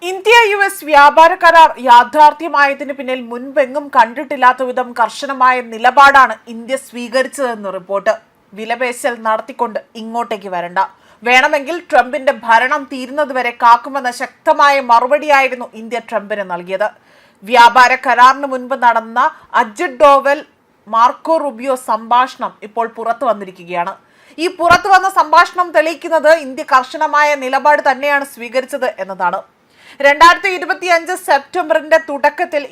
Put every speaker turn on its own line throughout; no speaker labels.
India US വ്യാപാര കരാർ യാഥാർത്ഥ്യമായതിനു പിന്നിൽ മുൻപെങ്ങും കണ്ടിട്ടില്ലാത്ത വിധം കർശനമായ നിലപാടാണ് ഇന്ത്യ സ്വീകരിച്ചതെന്ന് റിപ്പോർട്ട്. വിലപേശൽ നടത്തിക്കൊണ്ട് ഇങ്ങോട്ടേക്ക് വരണ്ട, വേണമെങ്കിൽ ട്രംപിന്റെ ഭരണം തീരുന്നതുവരെ കാക്കുമെന്ന ശക്തമായ മറുപടിയായിരുന്നു ഇന്ത്യ ട്രംപിന് നൽകിയത്. വ്യാപാര കരാറിന് മുൻപ് നടന്ന അജിത് ഡോവൽ മാർക്കോ റുബിയോ സംഭാഷണം ഇപ്പോൾ പുറത്തു വന്നിരിക്കുകയാണ്. ഈ പുറത്തു വന്ന സംഭാഷണം തെളിയിക്കുന്നത് ഇന്ത്യ കർശനമായ നിലപാട് തന്നെയാണ് സ്വീകരിച്ചത് എന്നതാണ്. 2025 സെപ്റ്റംബറിന്റെ തുടക്കത്തിൽ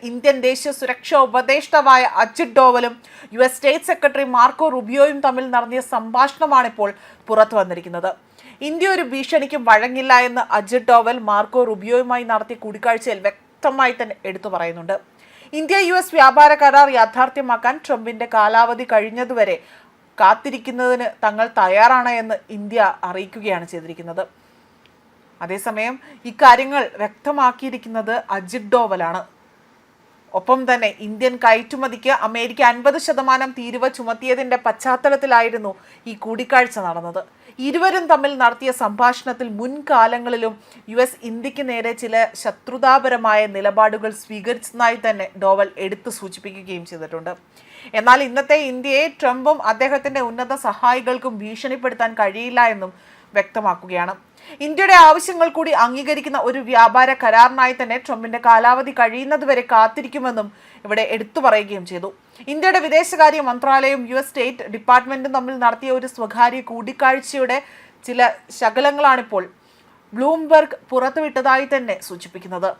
ഇന്ത്യൻ ദേശീയ സുരക്ഷാ ഉപദേഷ്ടാവായ അജിത് ഡോവലും US സ്റ്റേറ്റ് സെക്രട്ടറി മാർക്കോ റുബിയോയും തമ്മിൽ നടത്തിയ സംഭാഷണമാണ് ഇപ്പോൾ പുറത്തു വന്നിരിക്കുന്നത്. ഇന്ത്യ ഒരു ഭീഷണിക്കും വഴങ്ങില്ല എന്ന് അജിത് ഡോവൽ മാർക്കോ റുബിയോയുമായി നടത്തിയ കൂടിക്കാഴ്ചയിൽ വ്യക്തമായി തന്നെ എടുത്തു പറയുന്നുണ്ട്. ഇന്ത്യ US വ്യാപാര കരാർ യാഥാർത്ഥ്യമാക്കാൻ ട്രംപിന്റെ കാലാവധി കഴിഞ്ഞതുവരെ കാത്തിരിക്കുന്നതിന് തങ്ങൾ തയ്യാറാണ് എന്ന് ഇന്ത്യ അറിയിക്കുകയാണ് ചെയ്തിരിക്കുന്നത്. അതേസമയം ഇക്കാര്യങ്ങൾ വ്യക്തമാക്കിയിരിക്കുന്നത് അജിത് ഡോവലാണ്. ഒപ്പം തന്നെ ഇന്ത്യൻ കയറ്റുമതിക്ക് അമേരിക്ക 50% തീരുവ ചുമത്തിയതിന്റെ പശ്ചാത്തലത്തിലായിരുന്നു ഈ കൂടിക്കാഴ്ച നടന്നത്. ഇരുവരും തമ്മിൽ നടത്തിയ സംഭാഷണത്തിൽ മുൻകാലങ്ങളിലും US ഇന്ത്യക്ക് നേരെ ചില ശത്രുതാപരമായ നിലപാടുകൾ സ്വീകരിച്ചതായി തന്നെ ഡോവൽ എടുത്തു സൂചിപ്പിക്കുകയും ചെയ്തിട്ടുണ്ട്. എന്നാൽ ഇന്നത്തെ ഇന്ത്യയെ ട്രംപും അദ്ദേഹത്തിന്റെ ഉന്നത സഹായികൾക്കും ഭീഷണിപ്പെടുത്താൻ കഴിയില്ല എന്നും വ്യക്തമാക്കുകയാണ്. ഇന്ത്യയുടെ ആവശ്യങ്ങൾ കൂടി അംഗീകരിക്കുന്ന ഒരു വ്യാപാര കരാറിനായി തന്നെ ട്രംപിന്റെ കാലാവധി കഴിയുന്നതുവരെ കാത്തിരിക്കുമെന്നും ഇവിടെ എടുത്തു പറയുകയും ചെയ്തു. ഇന്ത്യയുടെ വിദേശകാര്യ മന്ത്രാലയവും US സ്റ്റേറ്റ് ഡിപ്പാർട്ട്മെന്റും തമ്മിൽ നടത്തിയ ഒരു സ്വകാര്യ കൂടിക്കാഴ്ചയുടെ ചില ശകലങ്ങളാണിപ്പോൾ ബ്ലൂംബെർഗ് പുറത്തുവിട്ടതായി തന്നെ സൂചിപ്പിക്കുന്നത്.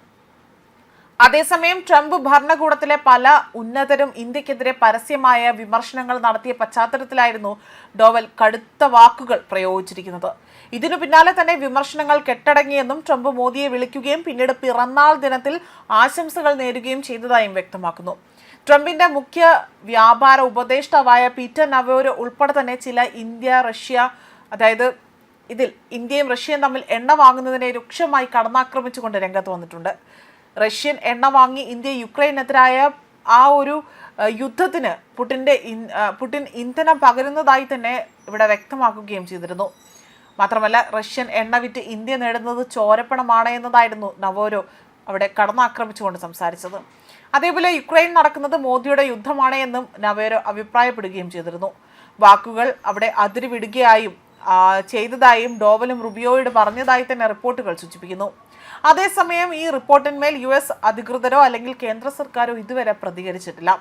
അതേസമയം ട്രംപ് ഭരണകൂടത്തിലെ പല ഉന്നതരും ഇന്ത്യക്കെതിരെ പരസ്യമായ വിമർശനങ്ങൾ നടത്തിയ പശ്ചാത്തലത്തിലായിരുന്നു ഡോവൽ കടുത്ത വാക്കുകൾ പ്രയോഗിച്ചിരിക്കുന്നത്. ഇതിനു പിന്നാലെ തന്നെ വിമർശനങ്ങൾ കെട്ടടങ്ങിയെന്നും ട്രംപ് മോദിയെ വിളിക്കുകയും പിന്നീട് പിറന്നാൾ ദിനത്തിൽ ആശംസകൾ നേരുകയും ചെയ്തതായും വ്യക്തമാക്കുന്നു. ട്രംപിന്റെ മുഖ്യ വ്യാപാര ഉപദേഷ്ടാവായ പീറ്റർ നവോരോ ഉൾപ്പെടെ തന്നെ ചില ഇന്ത്യയും റഷ്യയും തമ്മിൽ എണ്ണ വാങ്ങുന്നതിനെ രൂക്ഷമായി കടന്നാക്രമിച്ചുകൊണ്ട് രംഗത്ത് വന്നിട്ടുണ്ട്. റഷ്യൻ എണ്ണ വാങ്ങി ഇന്ത്യ യുക്രൈനെതിരായ ആ ഒരു യുദ്ധത്തിന് പുടിൻ ഇന്ധനം പകരുന്നതായി തന്നെ ഇവിടെ വ്യക്തമാക്കുകയും ചെയ്തിരുന്നു. മാത്രമല്ല, റഷ്യൻ എണ്ണ വിറ്റ് ഇന്ത്യ നേടുന്നത് ചോരപ്പണമാണ് എന്നതായിരുന്നു നവോരോ അവിടെ കടന്നാക്രമിച്ചുകൊണ്ട് സംസാരിച്ചത്. അതേപോലെ യുക്രൈൻ നടക്കുന്നത് മോദിയുടെ യുദ്ധമാണ് എന്നും നവോരോ അഭിപ്രായപ്പെടുകയും ചെയ്തിരുന്നു. വാക്കുകൾ അവിടെ അതിരുവിടുകയായും ചെയ്തതായും ഡോവലും റുബിയോയോട് പറഞ്ഞതായി തന്നെ റിപ്പോർട്ടുകൾ സൂചിപ്പിക്കുന്നു. അതേസമയം ഈ റിപ്പോർട്ടിന്മേൽ US അധികൃതരോ അല്ലെങ്കിൽ കേന്ദ്ര സർക്കാരോ ഇതുവരെ പ്രതികരിച്ചിട്ടില്ല.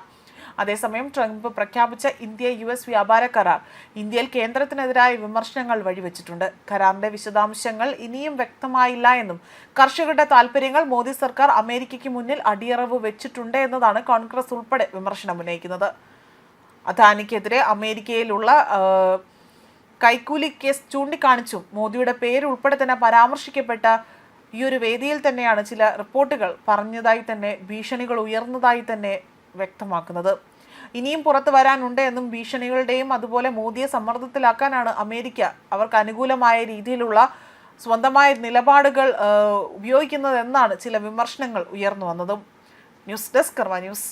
അതേസമയം ട്രംപ് പ്രഖ്യാപിച്ച ഇന്ത്യ US വ്യാപാര കരാർ ഇന്ത്യയിൽ കേന്ദ്രത്തിനെതിരായ വിമർശനങ്ങൾ വഴിവെച്ചിട്ടുണ്ട്. കരാറിന്റെ വിശദാംശങ്ങൾ ഇനിയും വ്യക്തമായില്ല എന്നും കർഷകരുടെ താൽപ്പര്യങ്ങൾ മോദി സർക്കാർ അമേരിക്കയ്ക്ക് മുന്നിൽ അടിയറവ് വെച്ചിട്ടുണ്ട് എന്നതാണ് കോൺഗ്രസ് ഉൾപ്പെടെ വിമർശനം ഉന്നയിക്കുന്നത്. അദാനിക്കെതിരെ അമേരിക്കയിലുള്ള കൈക്കൂലി കേസ് ചൂണ്ടിക്കാണിച്ചും മോദിയുടെ പേര് ഉൾപ്പെടെ തന്നെ പരാമർശിക്കപ്പെട്ട ഈ ഒരു വേദിയിൽ തന്നെയാണ് ചില റിപ്പോർട്ടുകൾ പറഞ്ഞതായി തന്നെ ഭീഷണികൾ ഉയർന്നതായി തന്നെ വ്യക്തമാക്കുന്നത്. ഇനിയും പുറത്തു വരാനുണ്ട് എന്നും ഭീഷണികളുടെയും അതുപോലെ മോദിയെ സമ്മർദ്ദത്തിലാക്കാനാണ് അമേരിക്ക അവർക്ക് അനുകൂലമായ രീതിയിലുള്ള സ്വന്തമായ നിലപാടുകൾ ഉപയോഗിക്കുന്നതെന്നാണ് ചില വിമർശനങ്ങൾ ഉയർന്നു വന്നതും. ന്യൂസ് ഡെസ്ക് കർമ്മ ന്യൂസ്.